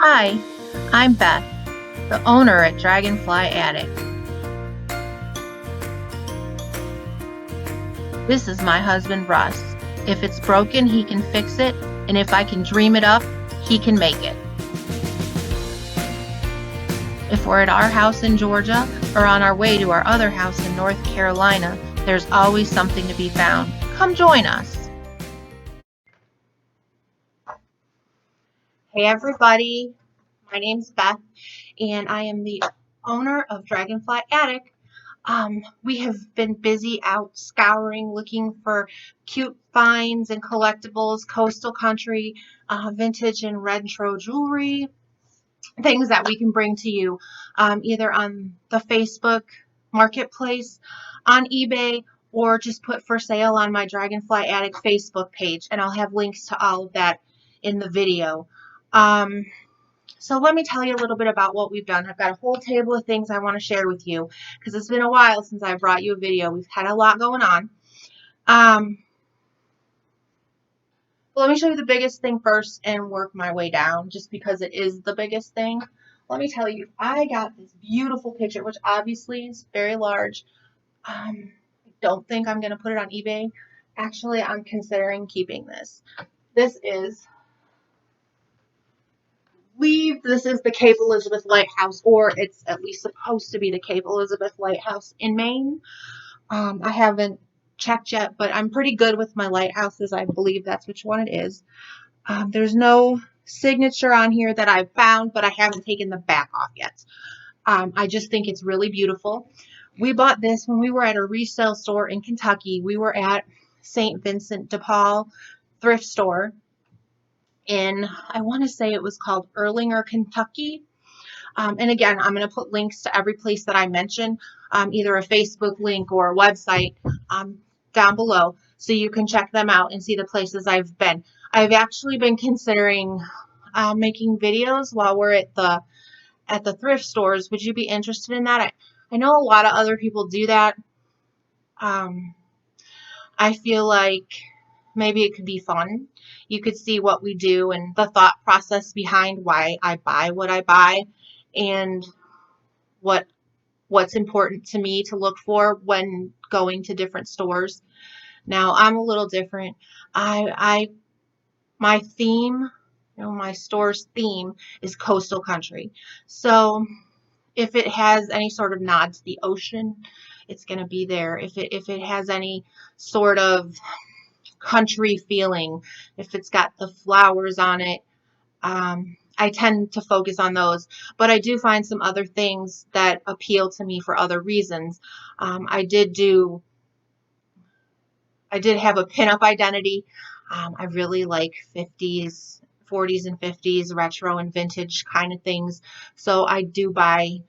Hi, I'm Beth, the owner at Dragonfly Attic. This is my husband Russ. If it's broken, he can fix it, and if I can dream it up, he can make it. If we're at our house in Georgia or on our way to our other house in North Carolina, there's always something to be found. Come join us. Hey everybody, my name's Beth, and I am the owner of Dragonfly Attic. We have been busy out scouring, looking for cute finds and collectibles, coastal country, vintage and retro jewelry, things that we can bring to you either on the Facebook marketplace, on eBay, or just put for sale on my Dragonfly Attic Facebook page, and I'll have links to all of that in the video. So let me tell you a little bit about what we've done. I've got a whole table of things I want to share with you because it's been a while since I brought you a video. We've had a lot going on. Let me show you the biggest thing first and work my way down just because it is the biggest thing. Let me tell you, I got this beautiful picture, which obviously is very large. I don't think I'm going to put it on eBay. Actually, I'm considering keeping this. This is the Cape Elizabeth Lighthouse, or it's at least supposed to be the Cape Elizabeth Lighthouse in Maine. I haven't checked yet, but I'm pretty good with my lighthouses. I believe that's which one it is. There's no signature on here that I've found, but I haven't taken the back off yet. I just think it's really beautiful. We bought this when we were at a resale store in Kentucky. We were at St. Vincent de Paul thrift store in, I want to say it was called Erlanger, Kentucky. And again, I'm going to put links to every place that I mentioned, either a Facebook link or a website down below, so you can check them out and see the places I've been. I've actually been considering making videos while we're at the thrift stores. Would you be interested in that? I know a lot of other people do that. I feel like maybe it could be fun. You could see what we do and the thought process behind why I buy what I buy and what's important to me to look for when going to different stores. Now, I'm a little different. My theme, my store's theme is coastal country. So if it has any sort of nod to the ocean, it's going to be there. If it has any sort of country feeling, if it's got the flowers on it, I tend to focus on those. But I do find some other things that appeal to me for other reasons. I did have a pinup identity. I really like 50s, 40s and 50s retro and vintage kind of things. So I do buy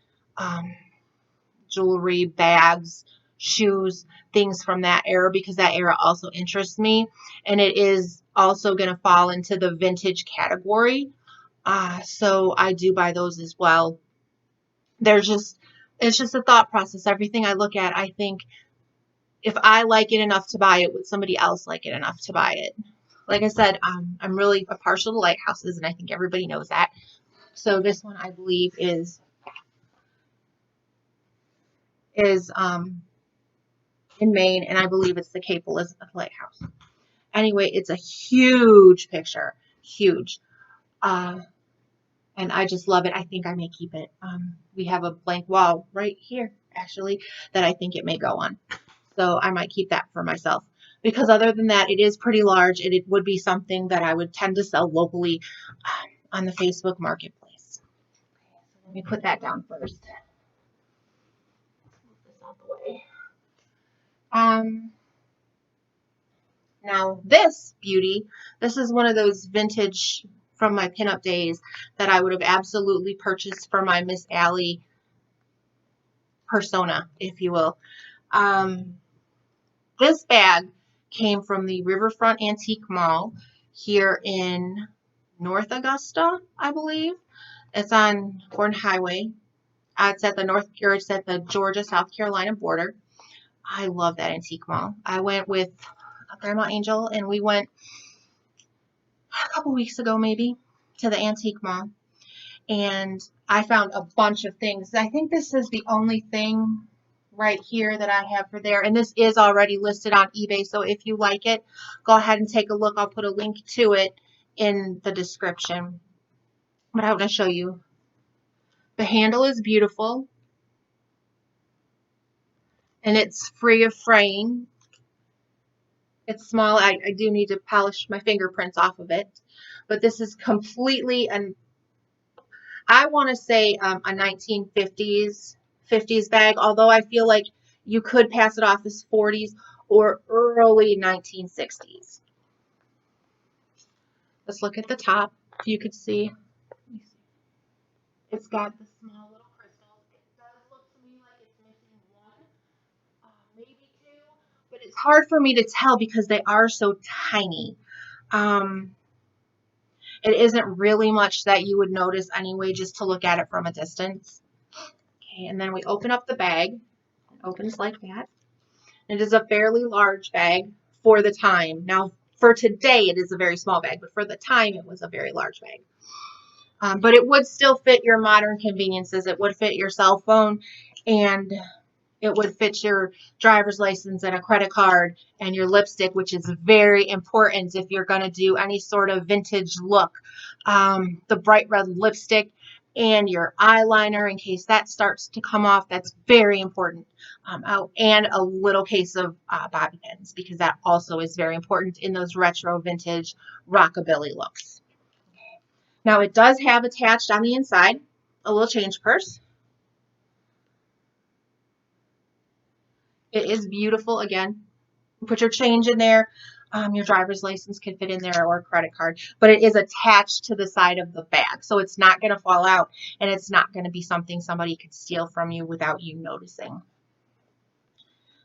jewelry, bags, shoes, things from that era because that era also interests me. And it is also going to fall into the vintage category. So I do buy those as well. It's just a thought process. Everything I look at, I think, if I like it enough to buy it, would somebody else like it enough to buy it? Like I said, I'm really partial to lighthouses, and I think everybody knows that. So this one, I believe, is in Maine, and I believe it's the Cape Elizabeth Lighthouse. Anyway, it's a huge picture, huge, and I just love it. I think I may keep it. We have a blank wall right here, actually, that I think it may go on. So I might keep that for myself. Because other than that, it is pretty large, and it would be something that I would tend to sell locally on the Facebook marketplace. Let me put that down first. Move this out the way. Now this beauty, this is one of those vintage from my pinup days that I would have absolutely purchased for my Miss Allie persona, if you will. This bag came from the Riverfront Antique Mall here in North Augusta, I believe. It's on Gordon Highway. It's at the Georgia-South Carolina border. I love that antique mall. I went with Grandma Angel, and we went a couple weeks ago maybe to the antique mall. and I found a bunch of things. I think this is the only thing right here that I have for there, and this is already listed on eBay, so if you like it, go ahead and take a look. I'll put a link to it in the description. But I want to show you. The handle is beautiful, and it's free of fraying. It's small. I do need to polish my fingerprints off of it, but this is completely an, I want to say a 1950s bag, although I feel like you could pass it off as 40s or early 1960s. Let's look at the top. If you could see, it's got the small little crystals. It does look to me like it's missing one, maybe two, but it's hard for me to tell because they are so tiny. It isn't really much that you would notice anyway, just to look at it from a distance. Okay, and then we open up the bag. It opens like that. It is a fairly large bag for the time. Now, for today, it is a very small bag, but for the time, it was a very large bag. But it would still fit your modern conveniences. It would fit your cell phone, and it would fit your driver's license and a credit card and your lipstick, which is very important if you're going to do any sort of vintage look. The bright red lipstick and your eyeliner, in case that starts to come off, that's very important. And a little case of bobby pins, because that also is very important in those retro vintage rockabilly looks. Now, it does have attached on the inside a little change purse. It is beautiful. Again, put your change in there. Your driver's license can fit in there, or a credit card, but it is attached to the side of the bag, so it's not going to fall out, and it's not going to be something somebody could steal from you without you noticing.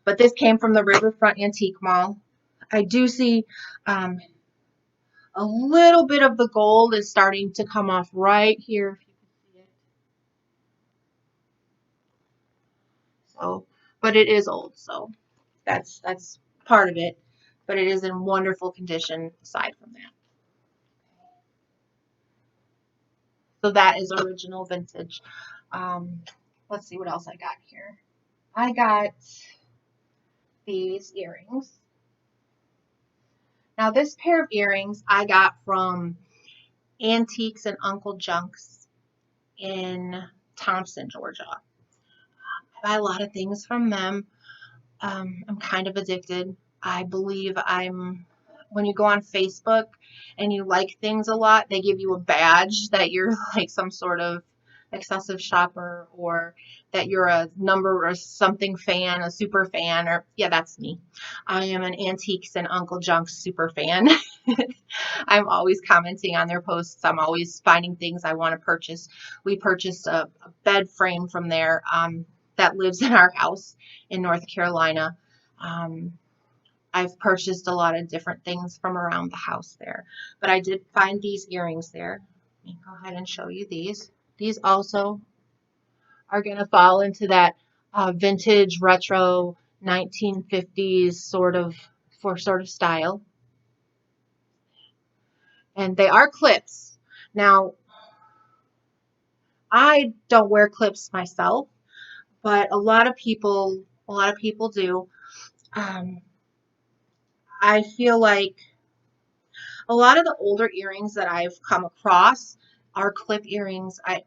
But this came from the Riverfront Antique Mall. I do see a little bit of the gold is starting to come off right here, if you can see it. So, but it is old, so that's part of it. But it is in wonderful condition aside from that. So that is original vintage. Let's see what else I got here. I got these earrings. Now this pair of earrings I got from Antiques and Uncle Junks in Thompson, Georgia. I buy a lot of things from them. I'm kind of addicted. I believe when you go on Facebook and you like things a lot, they give you a badge that you're like some sort of excessive shopper, or that you're a number or something fan, a super fan, or yeah, that's me. I am an Antiques and Uncle Junks super fan. I'm always commenting on their posts. I'm always finding things I want to purchase. We purchased a bed frame from there that lives in our house in North Carolina. I've purchased a lot of different things from around the house there, but I did find these earrings there. Let me go ahead and show you these. These also are going to fall into that vintage retro 1950s sort of style. And they are clips. Now, I don't wear clips myself, but a lot of people do. I feel like a lot of the older earrings that I've come across are clip earrings. I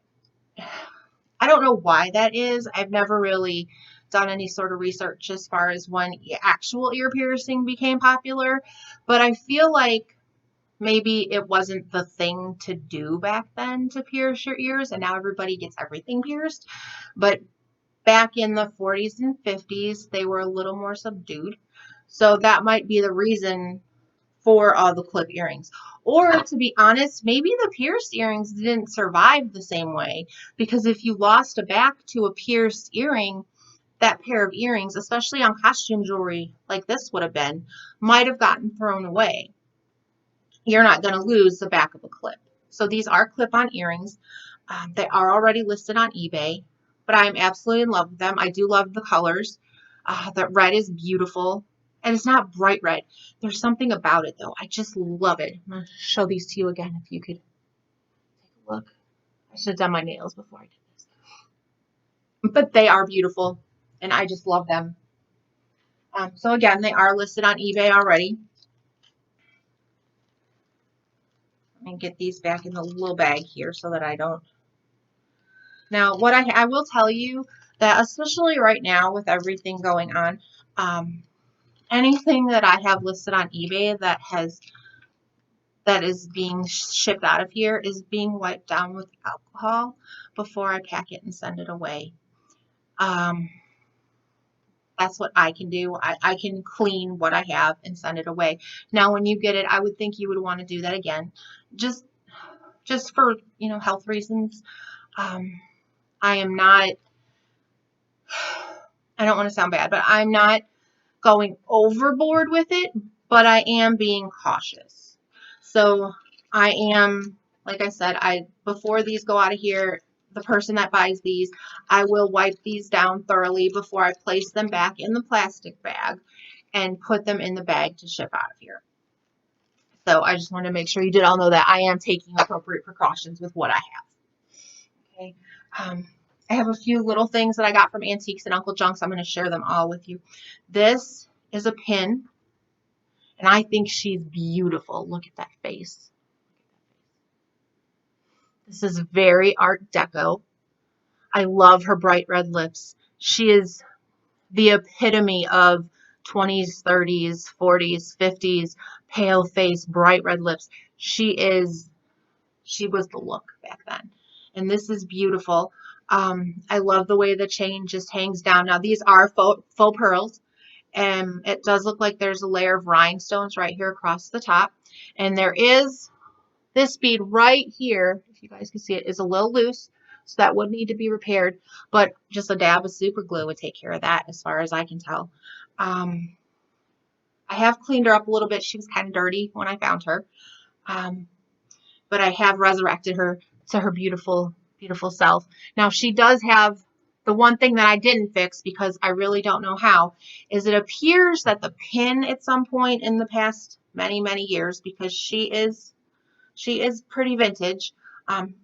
don't know why that is. I've never really done any sort of research as far as when actual ear piercing became popular, but I feel like maybe it wasn't the thing to do back then to pierce your ears, and now everybody gets everything pierced. But back in the 40s and 50s, they were a little more subdued. So that might be the reason for all the clip earrings. Or to be honest, maybe the pierced earrings didn't survive the same way, because if you lost a back to a pierced earring, that pair of earrings, especially on costume jewelry like this would have been, might have gotten thrown away. You're not going to lose the back of a clip. So these are clip-on earrings. They are already listed on eBay, but I'm absolutely in love with them. I do love the colors. The red is beautiful, and it's not bright red. There's something about it, though. I just love it. I'm going to show these to you again if you could take a look. I should have done my nails before I did this. But they are beautiful, and I just love them. So again, they are listed on eBay already. Let me get these back in the little bag here so that I don't. Now, what I will tell you that especially right now with everything going on, anything that I have listed on eBay that is being shipped out of here is being wiped down with alcohol before I pack it and send it away. That's what I can do. I can clean what I have and send it away. Now, when you get it, I would think you would want to do that again, just for, health reasons. I am not, I don't want to sound bad, but I'm not going overboard with it, but I am being cautious. So I am, like I said, before these go out of here, the person that buys these, I will wipe these down thoroughly before I place them back in the plastic bag and put them in the bag to ship out of here. So I just want to make sure you did all know that I am taking appropriate precautions with what I have. Okay. I have a few little things that I got from Antiques and Uncle Junk's. I'm going to share them all with you. This is a pin, and I think she's beautiful. Look at that face. This is very Art Deco. I love her bright red lips. She is the epitome of 20s, 30s, 40s, 50s, pale face, bright red lips. She was the look back then. And this is beautiful. I love the way the chain just hangs down. Now, these are faux pearls, and it does look like there's a layer of rhinestones right here across the top. And there is this bead right here, if you guys can see it, is a little loose, so that would need to be repaired. But just a dab of super glue would take care of that, as far as I can tell. I have cleaned her up a little bit. She was kind of dirty when I found her. But I have resurrected her to her beautiful, beautiful self. Now, she does have the one thing that I didn't fix, because I really don't know how, is it appears that the pin at some point in the past many, many years, because she is pretty vintage,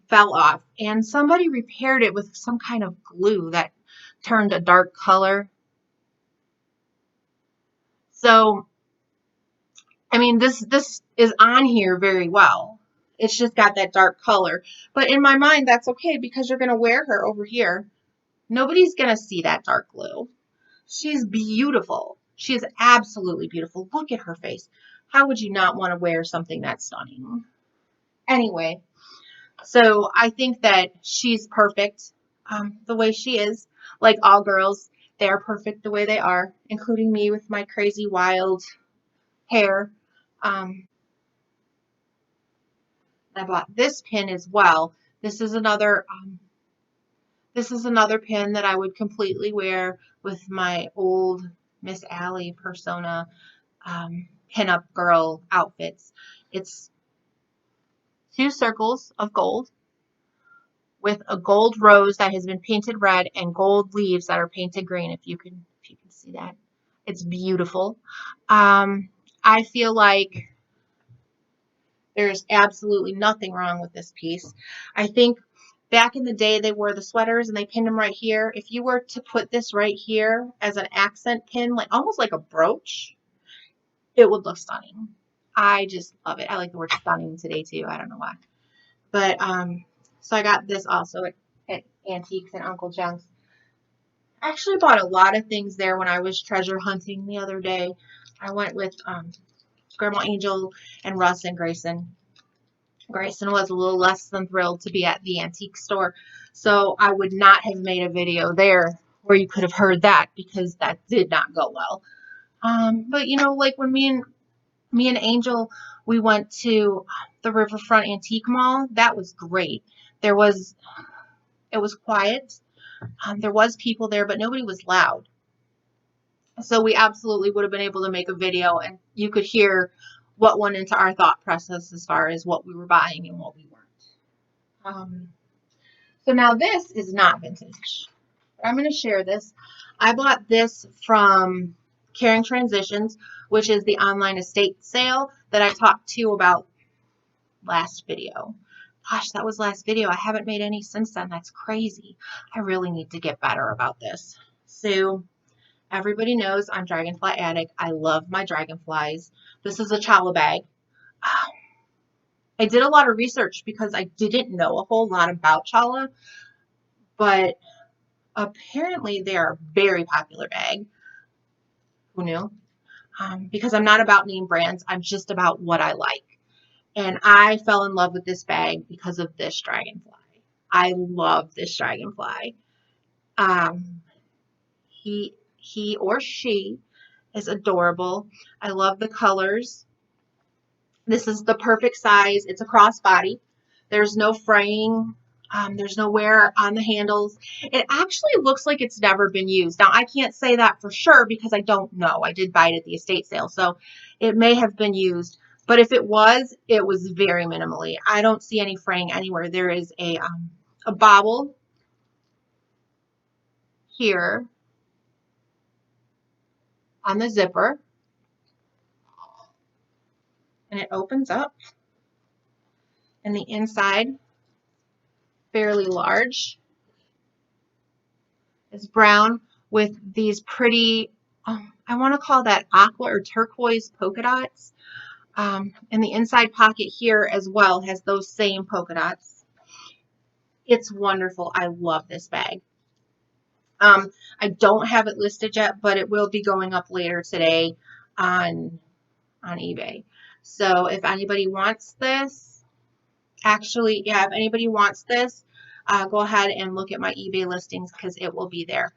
fell off, and somebody repaired it with some kind of glue that turned a dark color. So, I mean, this is on here very well. It's just got that dark color. But in my mind, that's okay, because you're going to wear her over here. Nobody's going to see that dark glue. She's beautiful. She is absolutely beautiful. Look at her face. How would you not want to wear something that stunning? Anyway, so I think that she's perfect the way she is. Like all girls, they are perfect the way they are, including me with my crazy, wild hair. I bought this pin as well. This is another pin that I would completely wear with my old Miss Allie persona pinup girl outfits. It's 2 circles of gold with a gold rose that has been painted red and gold leaves that are painted green. If you can see that, it's beautiful. I feel like there's absolutely nothing wrong with this piece. I think back in the day they wore the sweaters and they pinned them right here. If you were to put this right here as an accent pin, like almost like a brooch, it would look stunning. I just love it. I like the word stunning today too. I don't know why. But so I got this also at Antiques and Uncle Junk's. I actually bought a lot of things there when I was treasure hunting the other day. I went with Grandma Angel and Russ and Grayson. Grayson was a little less than thrilled to be at the antique store, so I would not have made a video there where you could have heard that, because that did not go well. But like when me and Angel, we went to the Riverfront Antique Mall. That was great. It was quiet. There was people there, but nobody was loud. So we absolutely would have been able to make a video, and you could hear what went into our thought process as far as what we were buying and what we weren't. So now this is not vintage. I'm going to share this. I bought this from Caring Transitions, which is the online estate sale that I talked to you about last video. Gosh, that was last video. I haven't made any since then. That's crazy. I really need to get better about this. So everybody knows I'm Dragonfly Attic. I love my dragonflies. This is a chala bag. I did a lot of research because I didn't know a whole lot about chala, but apparently they are a very popular bag. Who knew? Because I'm not about name brands. I'm just about what I like. And I fell in love with this bag because of this dragonfly. I love this dragonfly. Um, he or she is adorable. I love the colors. This is the perfect size. It's a crossbody. There's no fraying. There's no wear on the handles. It actually looks like it's never been used. Now, I can't say that for sure because I don't know. I did buy it at the estate sale, so it may have been used. But if it was very minimally. I don't see any fraying anywhere. There is a bobble here on the zipper, and it opens up, and the inside, fairly large. It's brown with these pretty, I want to call that aqua or turquoise polka dots. And the inside pocket here as well has those same polka dots. It's wonderful. I love this bag. I don't have it listed yet, but it will be going up later today on eBay. So if anybody wants this, actually, yeah, if anybody wants this, go ahead and look at my eBay listings because it will be there.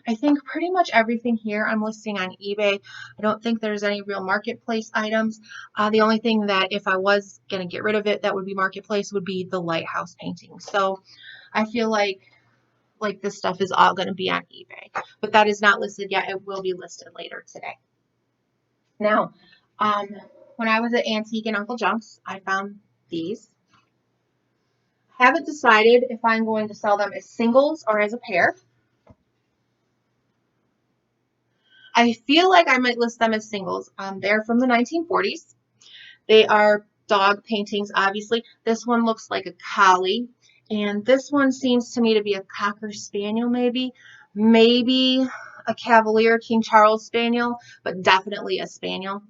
I think pretty much everything here I'm listing on eBay. I don't think there's any real marketplace items. The only thing that if I was going to get rid of it that would be marketplace would be the lighthouse painting. So I feel like this stuff is all going to be on eBay. But that is not listed yet. It will be listed later today. Now, when I was at Antique and Uncle Junk's, I found these. I haven't decided if I'm going to sell them as singles or as a pair. I feel like I might list them as singles. They're from the 1940s. They are dog paintings, obviously. This one looks like a collie, and this one seems to me to be a Cocker Spaniel, maybe a Cavalier King Charles Spaniel, but definitely a Spaniel.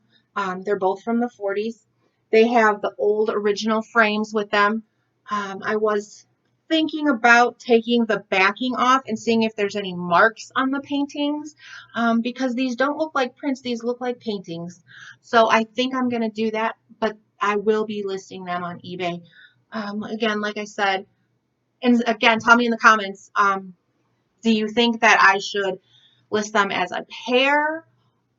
They're both from the 40s. They have the old original frames with them. I was thinking about taking the backing off and seeing if there's any marks on the paintings because these don't look like prints, these look like paintings. So I think I'm going to do that, but I will be listing them on eBay. Again, like I said, and again, tell me in the comments, do you think that I should list them as a pair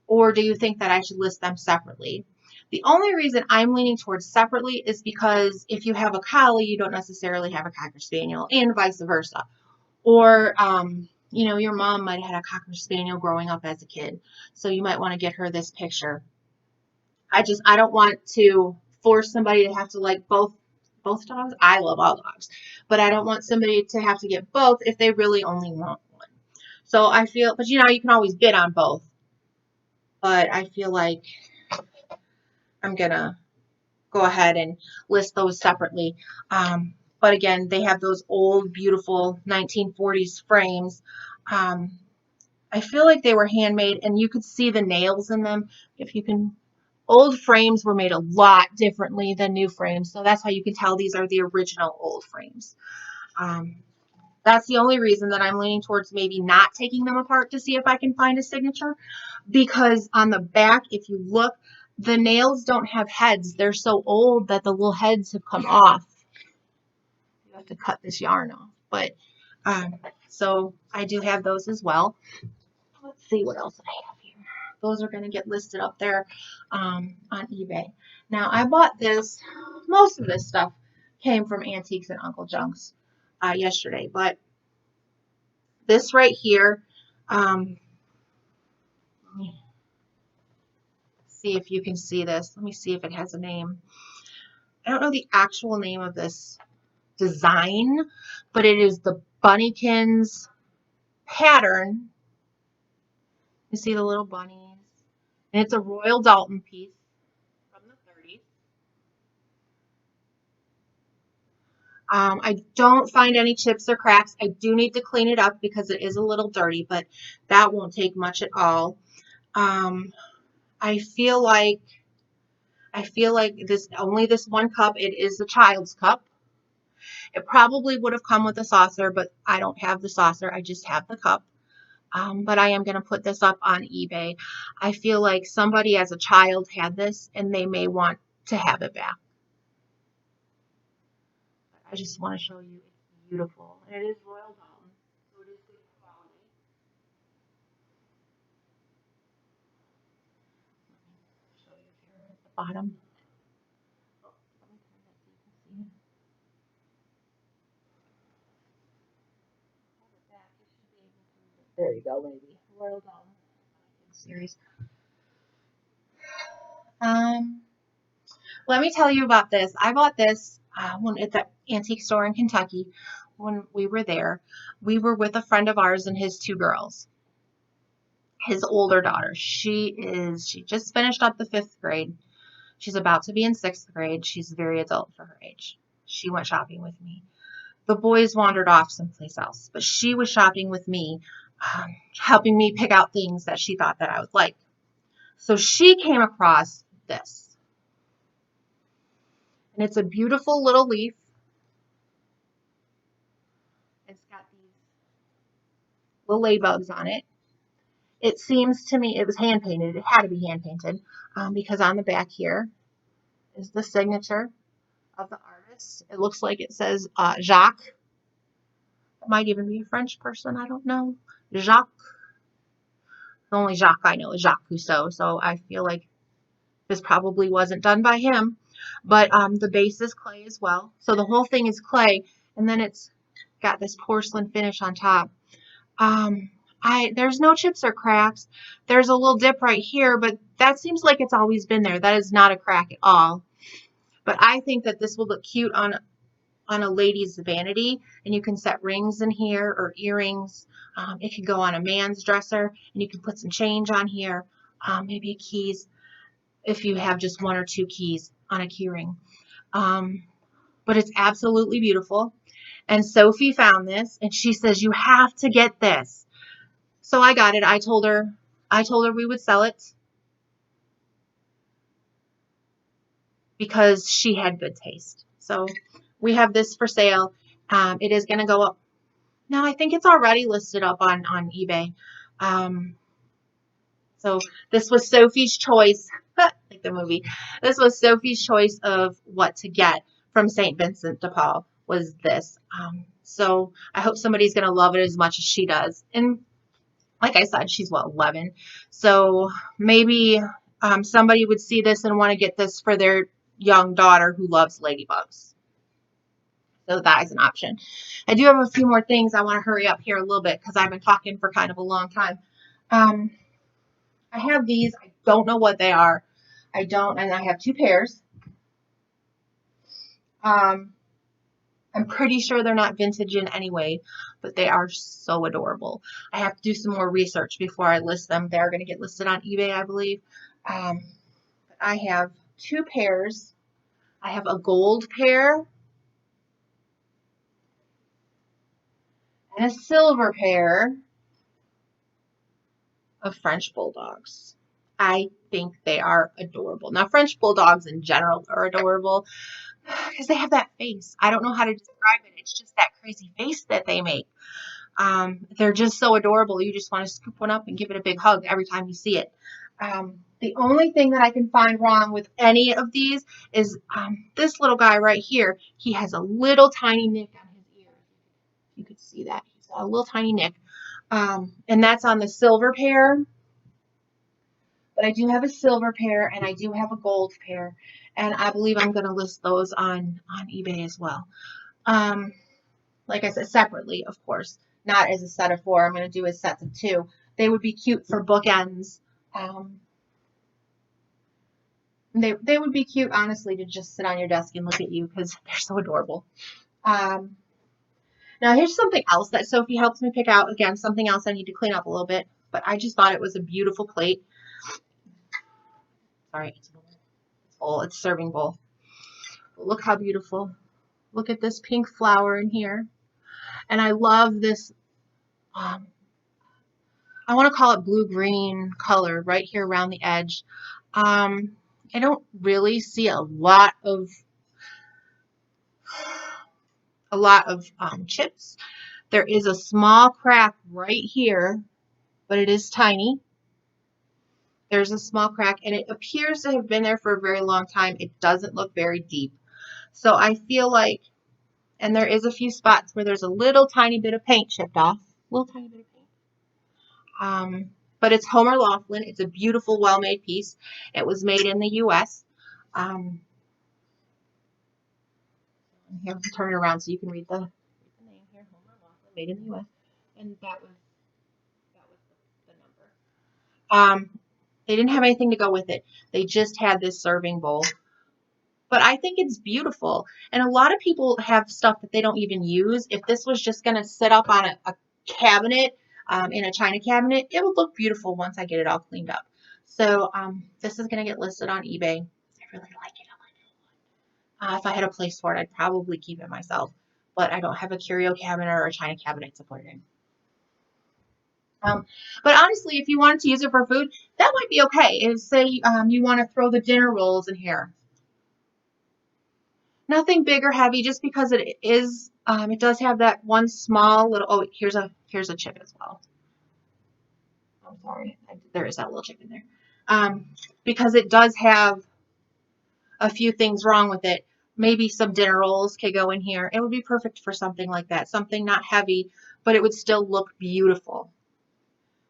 or do you think that I should list them separately? The only reason I'm leaning towards separately is because if you have a collie, you don't necessarily have a Cocker Spaniel, and vice versa. Or, you know, your mom might have had a Cocker Spaniel growing up as a kid, so you might want to get her this picture. I don't want to force somebody to have to like both dogs. I love all dogs, but I don't want somebody to have to get both if they really only want one. So I feel, but you know, you can always bid on both. But I feel like I'm gonna go ahead and list those separately. But again, they have those old, beautiful 1940s frames. I feel like they were handmade, and you could see the nails in them. If you can, old frames were made a lot differently than new frames, so that's how you can tell these are the original old frames. That's the only reason that I'm leaning towards maybe not taking them apart to see if I can find a signature, because on the back, if you look, the nails don't have heads. They're so old that the little heads have come off. You have to cut this yarn off. But so I do have those as well. Let's see what else I have here. Those are going to get listed up there on eBay. Now I bought this. Most of this stuff came from Antiques and Uncle Junk's yesterday, but this right here. Let me see if you can see this. Let me see if it has a name. I don't know the actual name of this design, but it is the Bunnykins pattern. You see the little bunnies. And it's a Royal Dalton piece from the 30s. I don't find any chips or cracks. I do need to clean it up because it is a little dirty, but that won't take much at all. Um, I feel like this only this one cup. It is a child's cup. It probably would have come with a saucer, but I don't have the saucer. I just have the cup. But I am going to put this up on eBay. I feel like somebody as a child had this and they may want to have it back. I just want to show you it's beautiful. And it is Royal Down, so it is good quality. Let me show you here at the bottom. Oh, let me turn that so you can see. Have it back. You should be able to. There you go, lady. Royal Down series. Um, Let me tell you about this. I bought this when at the antique store in Kentucky when we were there. We were with a friend of ours and his two girls. His older daughter. She just finished up the 5th grade. She's about to be in 6th grade. She's very adult for her age. She went shopping with me. The boys wandered off someplace else, but she was shopping with me, helping me pick out things that she thought that I would like. So she came across this. And it's a beautiful little leaf. It's got these little ladybugs on it. It seems to me it was hand painted. It had to be hand painted because on the back here is the signature of the artist. It looks like it says Jacques. It might even be a French person. I don't know. Jacques. The only Jacques I know is Jacques Cousteau. So I feel like this probably wasn't done by him. But the base is clay as well. So the whole thing is clay. And then it's got this porcelain finish on top. There's no chips or cracks. There's a little dip right here, but that seems like it's always been there. That is not a crack at all. But I think that this will look cute on a lady's vanity, and you can set rings in here or earrings. It can go on a man's dresser, and you can put some change on here, maybe keys if you have just 1 or 2 keys on a key ring. But it's absolutely beautiful. And Sophie found this, and she says, "You have to get this." So I got it. I told her we would sell it because she had good taste. So we have this for sale. It is going to go up. No, I think it's already listed up on eBay. So this was Sophie's choice, like the movie. This was Sophie's choice of what to get from St. Vincent de Paul was this. So I hope somebody's going to love it as much as she does. And like I said, she's 11. So maybe somebody would see this and want to get this for their young daughter who loves ladybugs. So that is an option. I do have a few more things. I want to hurry up here a little bit because I've been talking for kind of a long time. I have these. I don't know what they are. And I have 2 pairs. I'm pretty sure they're not vintage in any way, but they are so adorable. I have to do some more research before I list them. They're going to get listed on eBay, I believe. I have 2 pairs. I have a gold pair and a silver pair of French Bulldogs. I think they are adorable. Now, French Bulldogs in general are adorable because they have that face. I don't know how to describe it. It's just that crazy face that they make. They're just so adorable. You just want to scoop one up and give it a big hug every time you see it. The only thing that I can find wrong with any of these is this little guy right here. He has a little tiny nick on his ear. You could see that. He's got a little tiny nick. And that's on the silver pair. But I do have a silver pair and I do have a gold pair. And I believe I'm going to list those on eBay as well. Like I said, separately, of course. Not as a set of 4. I'm going to do as sets of 2. They would be cute for bookends. They would be cute, honestly, to just sit on your desk and look at you because they're so adorable. Now, here's something else that Sophie helps me pick out. Again, something else I need to clean up a little bit. But I just thought it was a beautiful plate. Sorry, it's a bowl. It's a serving bowl. But look how beautiful Look at this pink flower in here. And I love this, I want to call it blue-green color right here around the edge. I don't really see a lot of chips. There is a small crack right here, but it is tiny. There's a small crack, and it appears to have been there for a very long time. It doesn't look very deep. So I feel like, and there is a few spots where there's a little tiny bit of paint chipped off. Little tiny bit of paint. But it's Homer Laughlin. It's a beautiful, well-made piece. It was made in the U.S. Here, turn it around so you can read the name here. Homer Laughlin, made in the U.S. And that was the number. They didn't have anything to go with it. They just had this serving bowl. But I think it's beautiful. And a lot of people have stuff that they don't even use. If this was just going to sit up on a cabinet, in a china cabinet, it would look beautiful once I get it all cleaned up. So this is going to get listed on eBay. I really like it. If I had a place for it, I'd probably keep it myself. But I don't have a curio cabinet or a china cabinet to put it in. But honestly, if you wanted to use it for food, that might be okay. If, say, you want to throw the dinner rolls in here. Nothing big or heavy, just because it is, it does have that one small little, oh, here's a chip as well. I'm sorry, there is that little chip in there. Because it does have a few things wrong with it. Maybe some dinner rolls could go in here. It would be perfect for something like that. Something not heavy, but it would still look beautiful.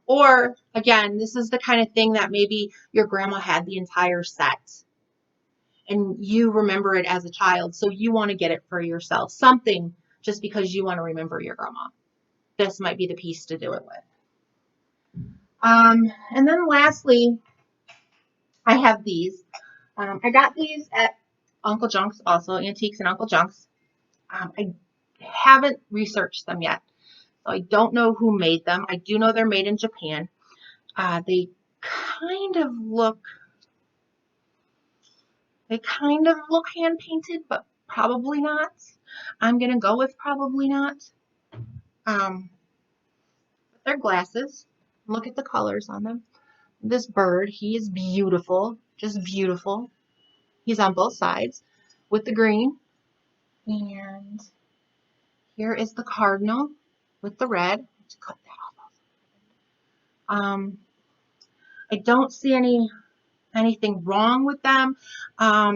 Or, again, this is the kind of thing that maybe your grandma had the entire set. And you remember it as a child, so you want to get it for yourself. Something just because you want to remember your grandma. This might be the piece to do it with. And then lastly, I have these. I got these at Uncle Junk's, also Antiques and Uncle Junk's. I haven't researched them yet, so I don't know who made them. I do know they're made in Japan. They kind of look hand painted, but probably not. I'm gonna go with probably not. But they're glasses. Look at the colors on them. This bird, he is beautiful, just beautiful. He's on both sides with the green. And here is the cardinal with the red. Let's cut that off. I don't see anything wrong with them.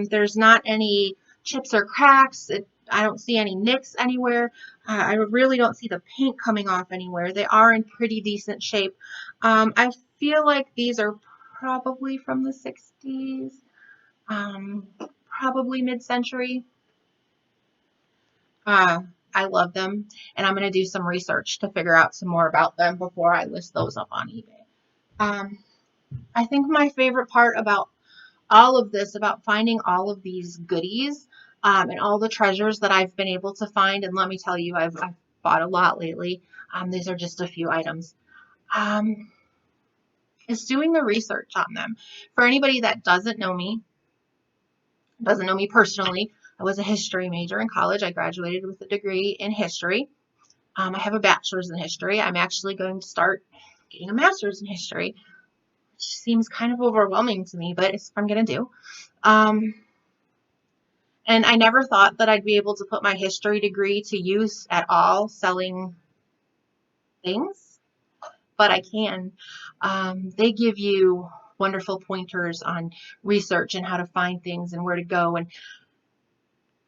There's not any chips or cracks. I don't see any nicks anywhere. I really don't see the paint coming off anywhere. They are in pretty decent shape. I feel like these are probably from the 60s, probably mid-century. I love them, and I'm going to do some research to figure out some more about them before I list those up on eBay. I think my favorite part about all of this, about finding all of these goodies, and all the treasures that I've been able to find, and let me tell you, I've bought a lot lately. These are just a few items. Is doing the research on them. For anybody that doesn't know me personally, I was a history major in college. I graduated with a degree in history. I have a bachelor's in history. I'm actually going to start getting a master's in history, which seems kind of overwhelming to me, but it's what I'm going to do. And I never thought that I'd be able to put my history degree to use at all selling things, but I can. They give you wonderful pointers on research and how to find things and where to go. And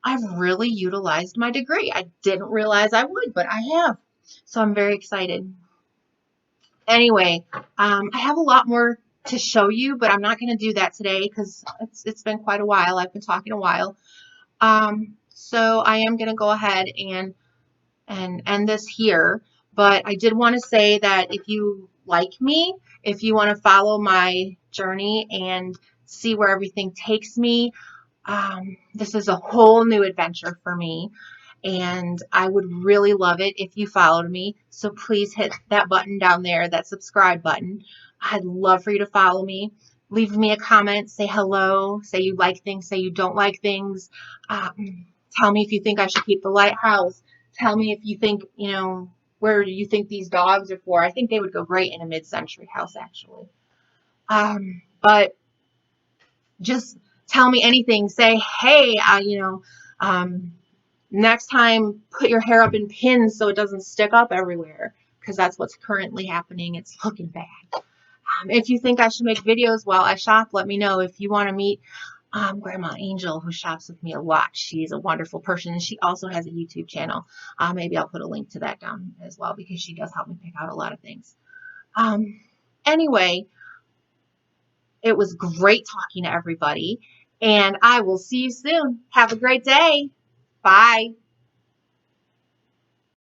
I've really utilized my degree. I didn't realize I would, but I have. So I'm very excited. Anyway, I have a lot more to show you, but I'm not going to do that today because it's been quite a while. I've been talking a while. So I am going to go ahead and end this here. But I did want to say that if you like me, if you want to follow my journey and see where everything takes me, this is a whole new adventure for me. And I would really love it if you followed me. So please hit that button down there, that subscribe button. I'd love for you to follow me. Leave me a comment, say hello, say you like things, say you don't like things. Tell me if you think I should keep the lighthouse. Tell me if you think, you know, where you think these dogs are for. I think they would go great in a mid-century house, actually. But just tell me anything. Say, hey, next time put your hair up in pins so it doesn't stick up everywhere, because that's what's currently happening. It's looking bad. If you think I should make videos while I shop, let me know. If you want to meet Grandma Angel, who shops with me a lot, she's a wonderful person, and she also has a YouTube channel. Maybe I'll put a link to that down as well, because she does help me pick out a lot of things. Anyway, it was great talking to everybody, and I will see you soon. Have a great day. Bye.